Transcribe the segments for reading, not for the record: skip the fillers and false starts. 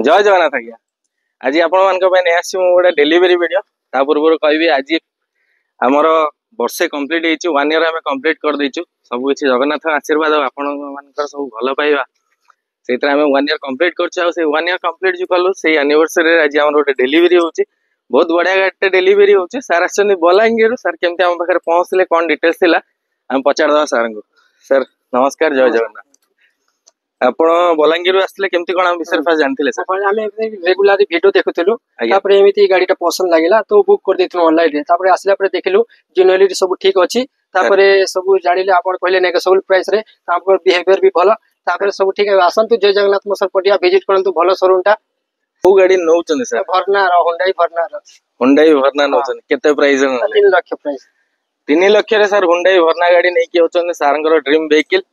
जय जगन्नाथ आज्ञा आज आपसी गोटे डेलीवरी वीडियो ता पूर्व कहि आज आमर वर्षे कंप्लीट हो 1 ईयर आम कंप्लीट कर देचु सब किसी जगन्नाथ आशीर्वाद आपण सब भल पाइबा से 1 ईयर कंप्लीट कर 1 ईयर कंप्लीट जो कलु से एनिवर्सरी आज आम गोटे डेलीवरी होची बहुत बढ़िया गाड़ी डेलीवरी होची सर आछन बलांगीर सर केमते हम पाखरे पहुंचले कोन डिटेल्स थिला हम पचार दवा सर को सर नमस्कार जय जगन्नाथ आपण बलांगीर आसले केमती कोन हम विषय फास जानथिले सर आमे रेगुलरली वीडियो देखुथिलु तापरे एमिति गाडीटा पसंद लागिला तो बुक कर देथिलु ऑनलाइन रे तापरे आसला परे देखिलु जेनुअली सब ठीक अछि तापरे सब जानिले आपण कहले नेगोशिएबल प्राइस रे तापर बिहेवियर भी भलो तापरे सब ठीक है आसंतु जय जगन्नाथ मोसर पटिया विजिट करंतु भलो शोरूम टा को गाडी नौचन सर भरना हुंडई भरना नौचन केते प्राइस 3 लाख प्राइस 3 लाख रे सर हुंडई भरना गाडी नै कि होचन सारंगर ड्रीम व्हीकल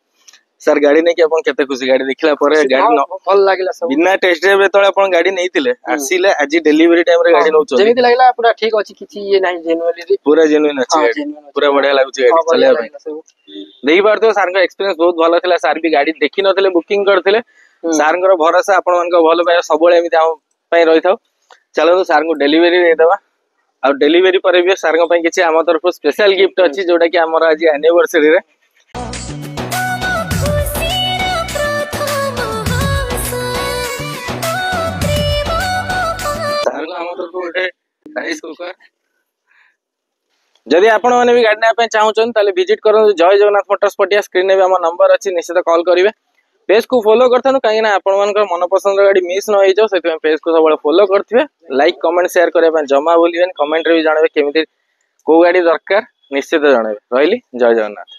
सर गाड़ी नहीं कि अपन केते खुशी गाड़ी देखला परे गाड़ी भल लागला सब बिना टेस्ट ड्राइव रे तळे अपन गाड़ी नैतिले आसीले आज डेलीवरी टाइम रे गाड़ी नौचो जेमिति लागला पूरा ठीक अछि किछि ये नाही जेनुअली पूरा जेन्युइन अछि गाड़ी पूरा बढ़िया लागुची गाड़ी चले देई बार तो सर का एक्सपीरियंस बहुत भलो थिला सर भी गाड़ी देखि नथिले बुकिंग करथिले सर को भरोसा अपन मन को भलो पाए सब बळे एमिति हम पई रहि थाउ चलो सर को डेलीवरी दे देबा आ डेलीवरी पर भी सर को पई किछि हम तरफ स्पेशल गिफ्ट अछि जोटा कि हमर आज एनिवर्सरी रे जदि आपण माने भी गाड़ी ना चाहूचन ताले विजिट करूँ जय जगन्नाथ मोटर्स पटिया स्क्रीन में हमर नंबर अछि निश्चित कॉल करिवे पेज को फॉलो करथनु काहे ना आपण मानकर मन पसंद गाड़ी मिस न होई जाओ सेते पेज को सब फॉलो करथिवे लाइक कमेंट शेयर करे पय जमा बोलिबेन कमेंट रे भी जानबे केमिति को गाड़ी दरकार निश्चित जानबे रहली जय जगन्नाथ।